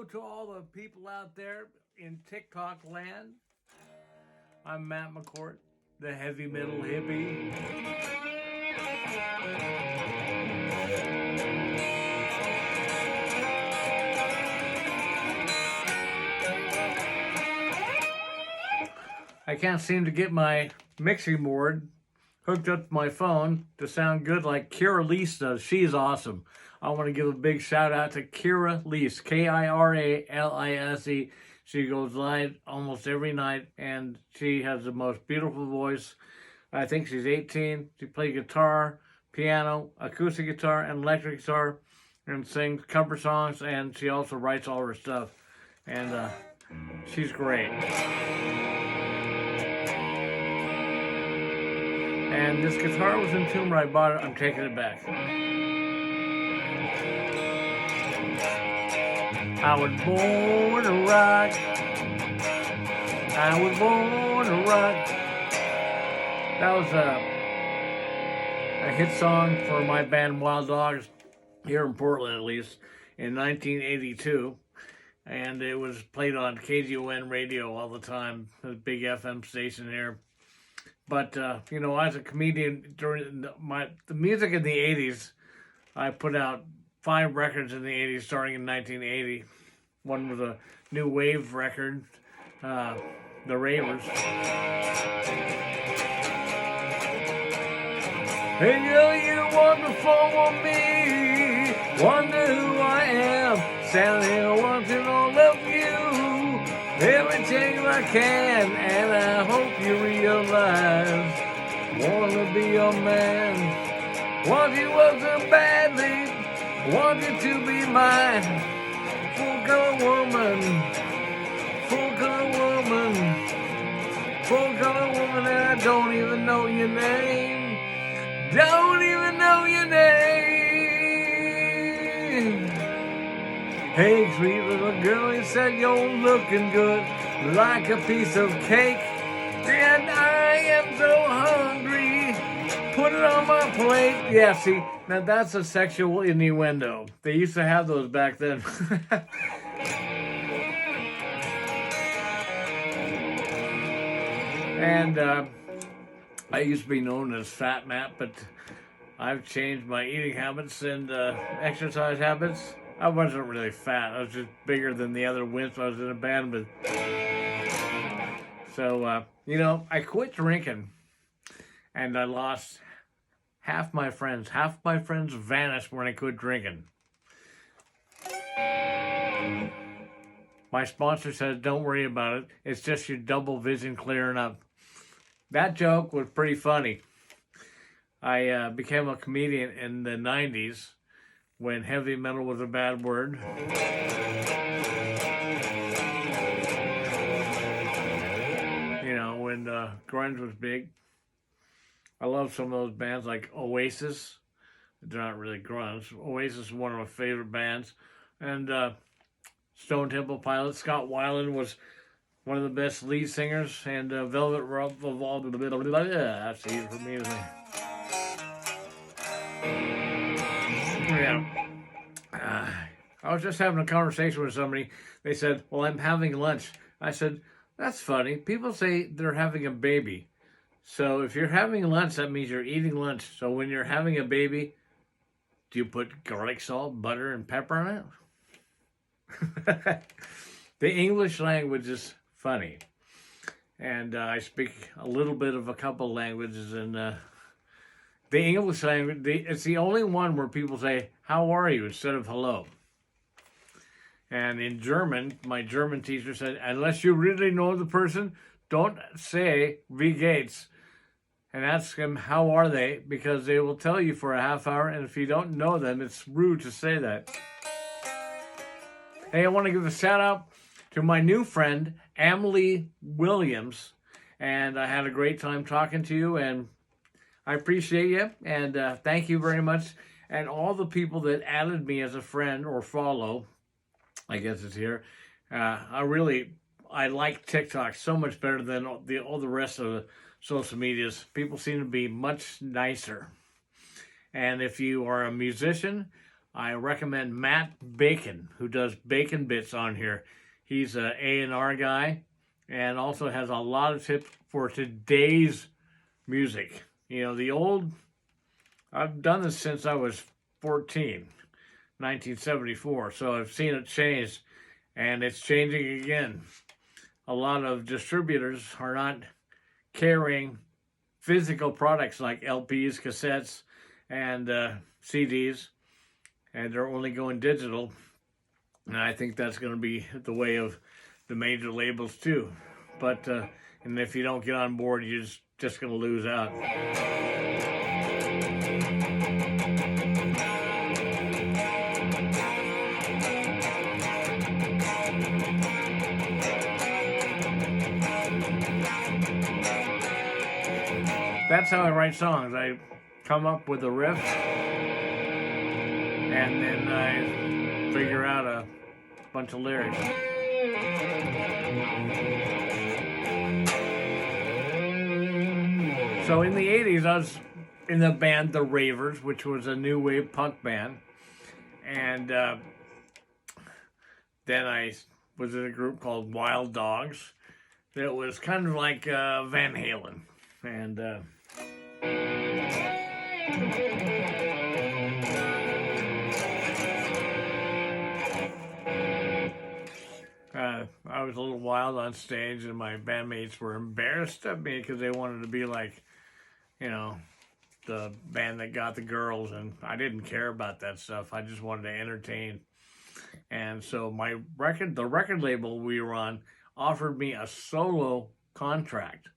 hello to all the people out there in TikTok land. I'm Matt McCourt, the heavy metal hippie. I can't seem to get my mixing board hooked up to my phone to sound good like Kira Lease does. She's awesome. I want to give a big shout out to Kira Lease, Kiralise. She goes live almost every night, and she has the most beautiful voice. I think she's 18. She plays guitar, piano, acoustic guitar, and electric guitar, and sings cover songs, and she also writes all her stuff. And she's great. And this guitar was in tune when I bought it. I'm taking it back. I was born to rock. I was born to rock. That was a hit song for my band Wild Dogs, here in Portland at least, in 1982. And it was played on KGON radio all the time, a big FM station here. But, you know, as a comedian, during the music in the 80s, I put out 5 records in the 80s, starting in 1980. One was a new wave record, The Ravers. Hey girl, you wonder for me, wonder who I am, standing here wanting all of you, everything I can, and I hope you realize, wanna be your man, want you up so badly, want you to be mine, full color woman, full color woman, full color woman, and I don't even know your name. Don't even know your name. Hey, sweet little girl, you said you're looking good, like a piece of cake. And I am so hungry. Put it on my plate. Yeah, see, now that's a sexual innuendo. They used to have those back then. And I used to be known as Fat Matt, but I've changed my eating habits and exercise habits. I wasn't really fat. I was just bigger than the other wimps I was in a band with. So, you know, I quit drinking, and I lost half my friends. Half my friends vanished when I quit drinking. My sponsor said, don't worry about it. It's just your double vision clearing up. That joke was pretty funny. I became a comedian in the 90s when heavy metal was a bad word. You know, when grunge was big. I love some of those bands like Oasis. They're not really grunge. Oasis is one of my favorite bands. And Stone Temple Pilots. Scott Weiland was one of the best lead singers, and Velvet Revolver. That's easy for me to say. Yeah. I was just having a conversation with somebody. They said, well, I'm having lunch. I said, that's funny. People say they're having a baby. So if you're having lunch, that means you're eating lunch. So when you're having a baby, do you put garlic salt, butter, and pepper on it? The English language is funny, and I speak a little bit of a couple languages, and the English language, it's the only one where people say, how are you, instead of hello. And in German, my German teacher said, unless you really know the person, don't say wie geht's, and ask them how are they, because they will tell you for a half hour, and if you don't know them, it's rude to say that. Hey, I want to give a shout out to my new friend, Emily Williams. And I had a great time talking to you, and I appreciate you, and thank you very much. And all the people that added me as a friend or follow, I guess it's here. I like TikTok so much better than all the rest of the social medias. People seem to be much nicer. And if you are a musician, I recommend Matt Bacon, who does Bacon Bits on here. He's a A&R guy and also has a lot of tips for today's music. You know, the old, I've done this since I was 14, 1974, so I've seen it change, and it's changing again. A lot of distributors are not carrying physical products like LPs, cassettes, and CDs, and they're only going digital. And I think that's going to be the way of the major labels too. But and if you don't get on board, you're just going to lose out. That's how I write songs. I come up with a riff, and then I figure out a bunch of lyrics. So in the 80s, I was in the band The Ravers, which was a new wave punk band. And then I was in a group called Wild Dogs that was kind of like Van Halen. And I was a little wild on stage, and my bandmates were embarrassed of me because they wanted to be like, you know, the band that got the girls, and I didn't care about that stuff. I just wanted to entertain. And so the record label we were on offered me a solo contract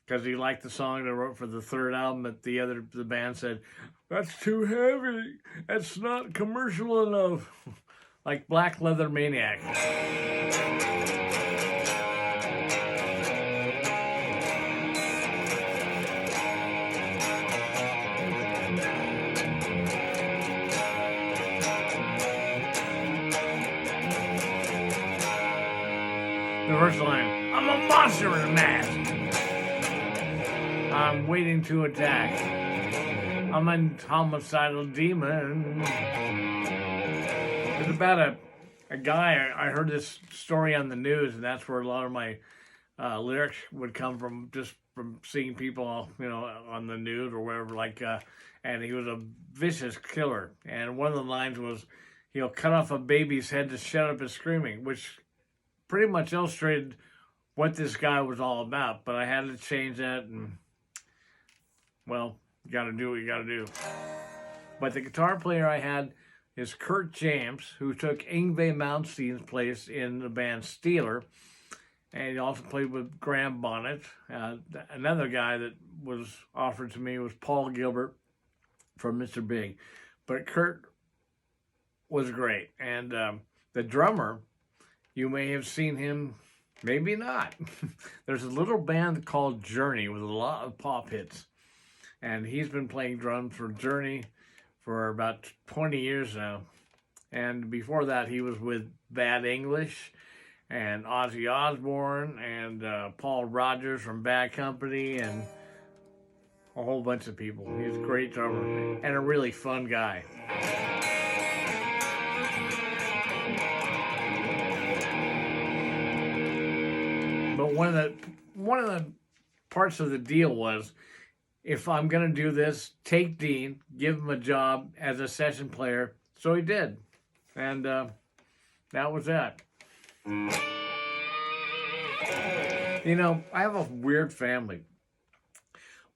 because he liked the song that I wrote for the third album, but the band said, "That's too heavy. That's not commercial enough." Like Black Leather Maniac. The first line, "I'm a monster in a mask. I'm waiting to attack. I'm a homicidal demon." It's about a guy. I heard this story on the news, and that's where a lot of my lyrics would come from, just from seeing people, you know, on the news or wherever. And he was a vicious killer. And one of the lines was, he'll cut off a baby's head to shut up his screaming, which pretty much illustrated what this guy was all about. But I had to change that, and well, you got to do what you got to do. But the guitar player I had is Kurt James, who took Yngwie Malmsteen's place in the band Steeler, and he also played with Graham Bonnet. Another guy that was offered to me was Paul Gilbert from Mr. Big. But Kurt was great. And the drummer, you may have seen him, maybe not. There's a little band called Journey with a lot of pop hits. And he's been playing drums for Journey for about 20 years now. And before that, he was with Bad English and Ozzy Osbourne and Paul Rogers from Bad Company and a whole bunch of people. He's a great drummer and a really fun guy. But one of the parts of the deal was, if I'm going to do this, take Dean, give him a job as a session player. So he did. And that was that. You know, I have a weird family.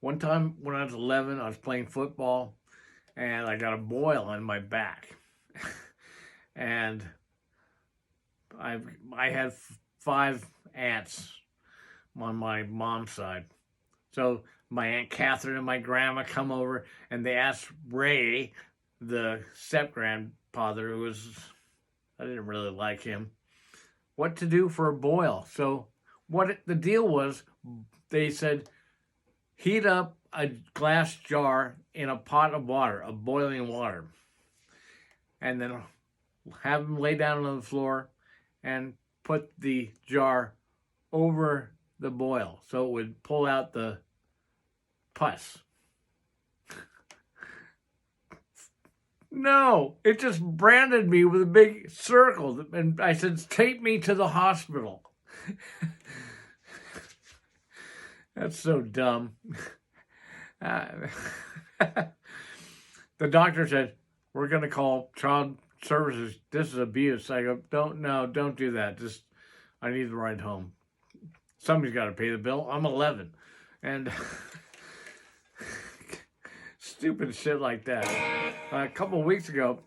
One time when I was 11, I was playing football, and I got a boil on my back. And I had 5 aunts on my mom's side. So my Aunt Catherine and my grandma come over, and they asked Ray, the step-grandfather, I didn't really like him, what to do for a boil. So the deal was, they said, heat up a glass jar in a pot of water, of boiling water, and then have him lay down on the floor and put the jar over the boil so it would pull out the pus. No, it just branded me with a big circle. And I said, take me to the hospital. That's so dumb. Uh, the doctor said, we're going to call child services. This is abuse. I go, don't do that. Just, I need the ride home. Somebody's got to pay the bill. I'm 11. And stupid shit like that. A couple of weeks ago,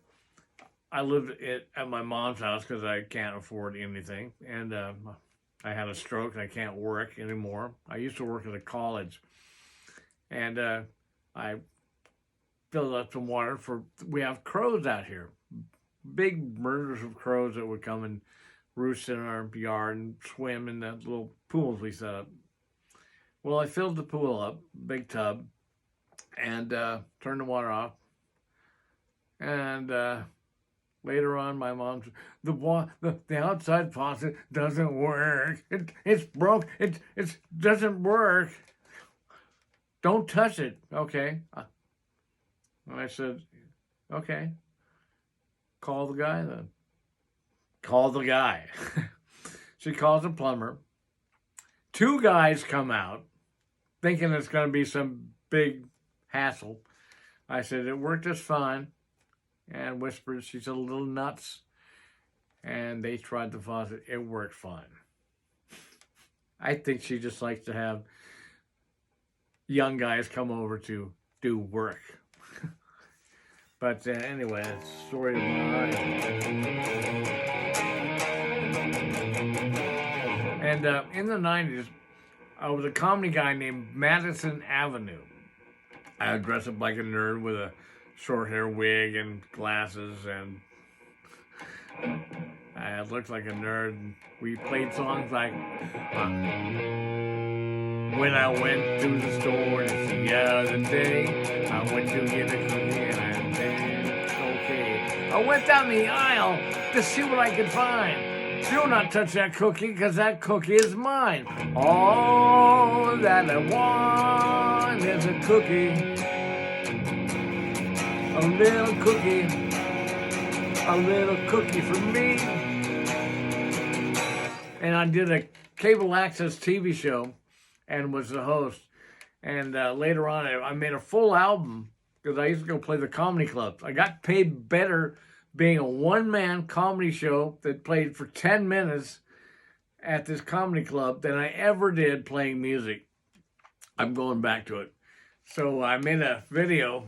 I lived at my mom's house because I can't afford anything. And I had a stroke and I can't work anymore. I used to work at a college. And I filled up some water we have crows out here. Big murders of crows that would come and roost in our yard and swim in the little pools we set up. Well, I filled the pool up, big tub, and turned the water off. And later on, my mom said, the outside faucet doesn't work. It's broke. It doesn't work. Don't touch it. Okay. And I said, okay. Call the guy then. Call the guy. She calls a plumber. 2 guys come out thinking it's going to be some big hassle. I said, it worked just fine. And whispered, she's a little nuts. And they tried the faucet. It worked fine. I think she just likes to have young guys come over to do work. But anyway, that's the story of my life. And in the 90s, I was a comedy guy named Madison Avenue. I would dress up like a nerd with a short hair wig and glasses, and I looked like a nerd. We played songs like when I went to the store the other day, I went to get a cookie and I said, okay. I went down the aisle to see what I could find. Do not touch that cookie, because that cookie is mine. All that I want is a cookie. A little cookie for me. And I did a cable access TV show and was the host. And later on, I made a full album because I used to go play the comedy clubs. I got paid better being a one-man comedy show that played for 10 minutes at this comedy club than I ever did playing music. I'm going back to it. So I made a video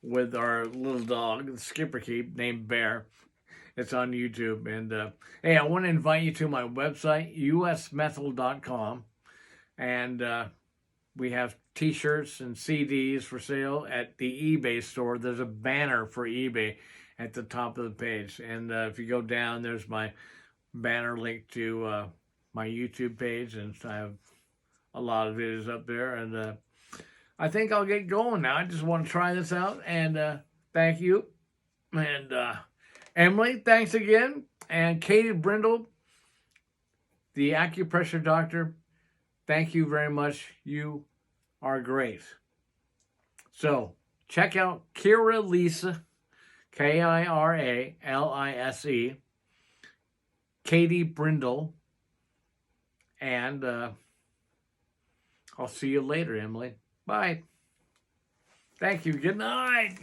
with our little dog, Skipper Keep, named Bear. It's on YouTube. And hey, I want to invite you to my website, usmethyl.com. And we have t-shirts and CDs for sale at the eBay store. There's a banner for eBay at the top of the page. And if you go down, there's my banner link to my YouTube page. And I have a lot of videos up there. And I think I'll get going now. I just want to try this out. And thank you. And Emily, thanks again. And Katie Brindle, the acupressure doctor, thank you very much. You are great. So check out Kira Lisa, Kiralise, Katie Brindle, and I'll see you later, Emily. Bye. Thank you. Good night.